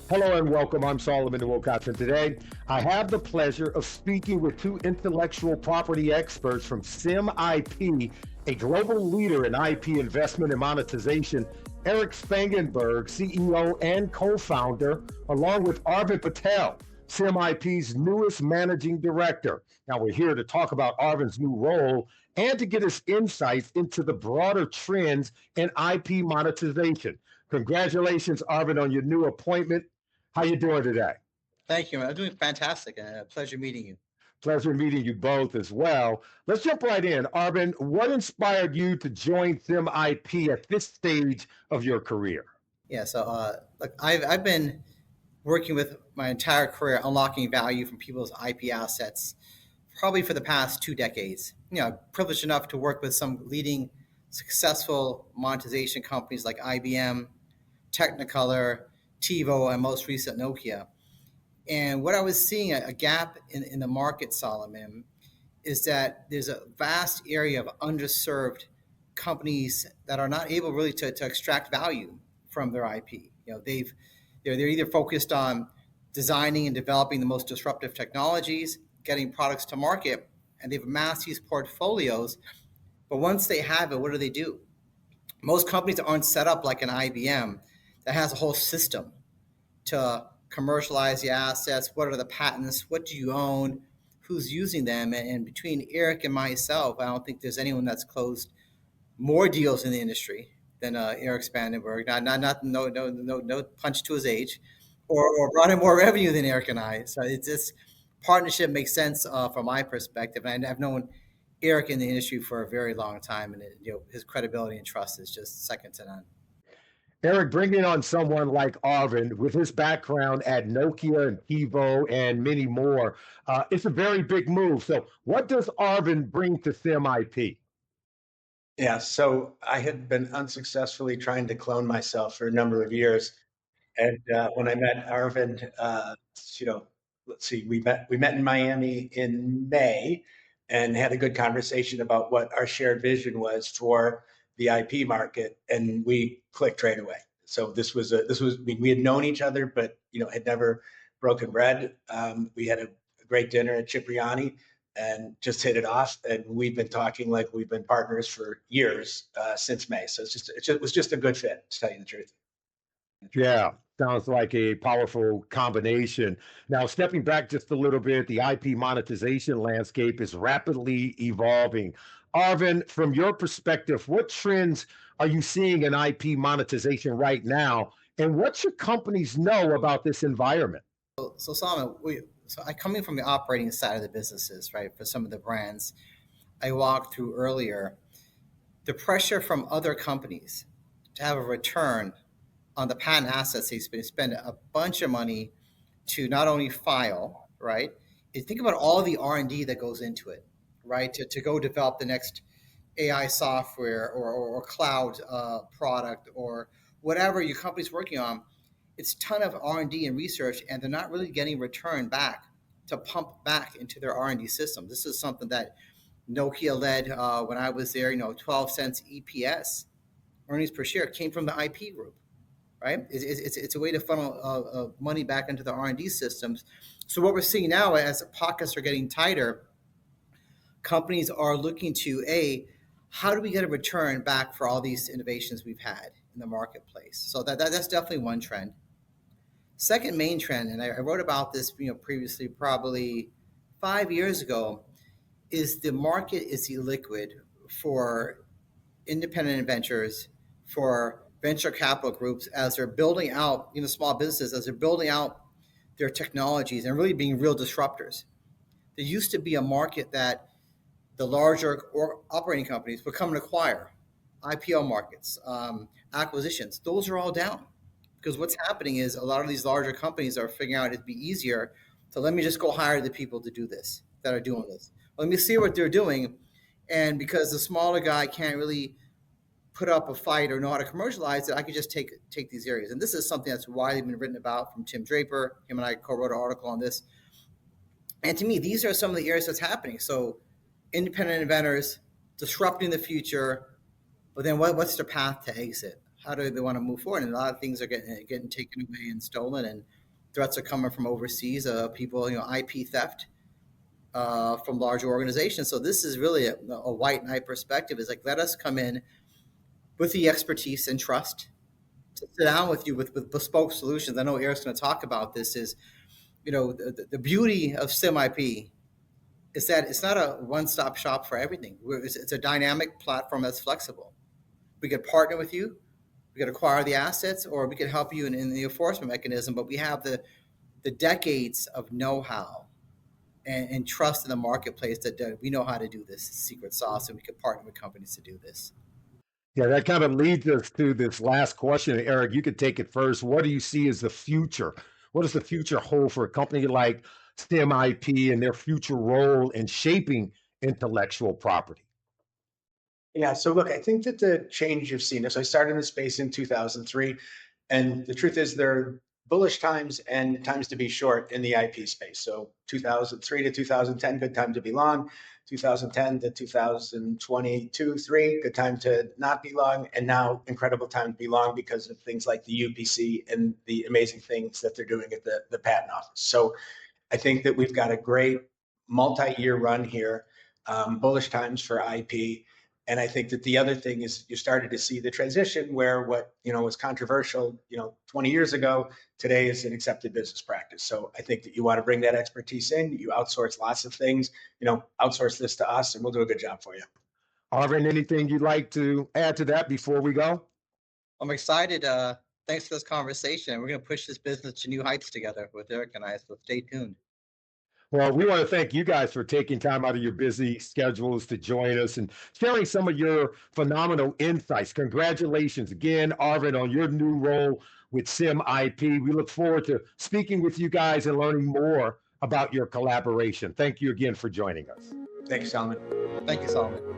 Hello and welcome. I'm Solomon Wilcots, and today I have the pleasure of speaking with two intellectual property experts from SIM IP, a global leader in IP investment and monetization, Erich Spangenberg, CEO and co-founder, along with Arvin Patel, SIM IP's newest managing director. Now we're here to talk about Arvin's new role and to get his insights into the broader trends in IP monetization. Congratulations, Arvin, on your new appointment. How you doing today? Thank you. I'm doing fantastic. A pleasure meeting you. Pleasure meeting you both as well. Let's jump right in. Arvin, what inspired you to join SIM IP at this stage of your career? Yeah. Look, I've been working with my entire career unlocking value from people's IP assets, probably for the past 2 decades. Privileged enough to work with some leading successful monetization companies like IBM, Technicolor, TiVo, and most recent Nokia. And what I was seeing a gap in the market, Solomon, is that there's a vast area of underserved companies that are not able really to extract value from their IP. They're either focused on designing and developing the most disruptive technologies, getting products to market, and they've amassed these portfolios. But once they have it, what do? Most companies aren't set up like an IBM that has a whole system to commercialize the assets. What are the patents? What do you own? Who's using them? And between Erich and myself, I don't think there's anyone that's closed more deals in the industry than Erich Spangenberg. No punch to his age, or brought in more revenue than Erich and I. So it's this partnership makes sense from my perspective. And I've known Erich in the industry for a very long time, and his credibility and trust is just second to none. Erich, bringing on someone like Arvin with his background at Nokia and TiVo and many more, it's a very big move. So, what does Arvin bring to SIM IP? Yeah, so I had been unsuccessfully trying to clone myself for a number of years, and when I met Arvin, you know, let's see, we met in Miami in May, and had a good conversation about what our shared vision was for the IP market, and we clicked right away. So we had known each other, but had never broken bread. We had a great dinner at Cipriani, and just hit it off. And we've been talking like we've been partners for years since May. So it was just a good fit, to tell you the truth. Yeah, sounds like a powerful combination. Now, stepping back just a little bit, the IP monetization landscape is rapidly evolving. Arvin, from your perspective, what trends are you seeing in IP monetization right now? And what should companies know about this environment? So Solomon, I coming from the operating side of the businesses, right? For some of the brands I walked through earlier, the pressure from other companies to have a return on the patent assets they spend a bunch of money to not only file, right? Think about all the R&D that goes into it, right? To go develop the next AI software or cloud product or whatever your company's working on. It's a ton of R&D and research, and they're not really getting return back to pump back into their R&D system. This is something that Nokia led when I was there. 12 cents EPS, earnings per share, came from the IP group, right? It's a way to funnel money back into the R&D systems. So what we're seeing now, as pockets are getting tighter, companies are looking to how do we get a return back for all these innovations we've had in the marketplace? So that's definitely one trend. Second main trend, and I wrote about this previously, probably 5 years ago, is the market is illiquid for independent ventures, for venture capital groups as they're building out, small businesses, as they're building out their technologies and really being real disruptors. There used to be a market that the larger operating companies would come and acquire, IPO markets, acquisitions. Those are all down. Because what's happening is a lot of these larger companies are figuring out it'd be easier to let me just go hire the people to do this, that are doing this. Let me see what they're doing. And because the smaller guy can't really put up a fight or know how to commercialize it, I could just take these areas. And this is something that's widely been written about from Tim Draper. Him and I co-wrote an article on this. And to me, these are some of the areas that's happening. So independent inventors disrupting the future, but then what's their path to exit? How do they want to move forward? And a lot of things are getting taken away and stolen, and threats are coming from overseas, people, IP theft from larger organizations. So this is really a white knight perspective. Is like, let us come in with the expertise and trust to sit down with you with bespoke solutions. I know Eric's going to talk about this. Is the beauty of Sim IP is that it's not a one-stop shop for everything. It's a dynamic platform that's flexible. We could partner with you, we could acquire the assets, or we could help you in the enforcement mechanism. But we have the decades of know-how and trust in the marketplace that we know how to do this secret sauce, and we could partner with companies to do this. Yeah, that kind of leads us to this last question. Erich, you could take it first. What do you see as the future? What does the future hold for a company like STEM IP and their future role in shaping intellectual property? Yeah, so look, I think that the change you've seen, so I started in the space in 2003, and the truth is there are bullish times and times to be short in the IP space. So 2003 to 2010, good time to be long. 2010 to 2022, 3, good time to not be long. And now incredible time to be long because of things like the UPC and the amazing things that they're doing at the patent office. So I think that we've got a great multi-year run here, bullish times for IP. And I think that the other thing is you started to see the transition where what was controversial 20 years ago today is an accepted business practice. So I think that you want to bring that expertise in. You outsource lots of things. Outsource this to us, and we'll do a good job for you. Arvin, anything you'd like to add to that before we go? I'm excited. Thanks for this conversation. We're going to push this business to new heights together with Erich and I. So stay tuned. Well, we want to thank you guys for taking time out of your busy schedules to join us and sharing some of your phenomenal insights. Congratulations again, Arvin, on your new role with Sim IP. We look forward to speaking with you guys and learning more about your collaboration. Thank you again for joining us. Thanks, Solomon. Thank you, Solomon.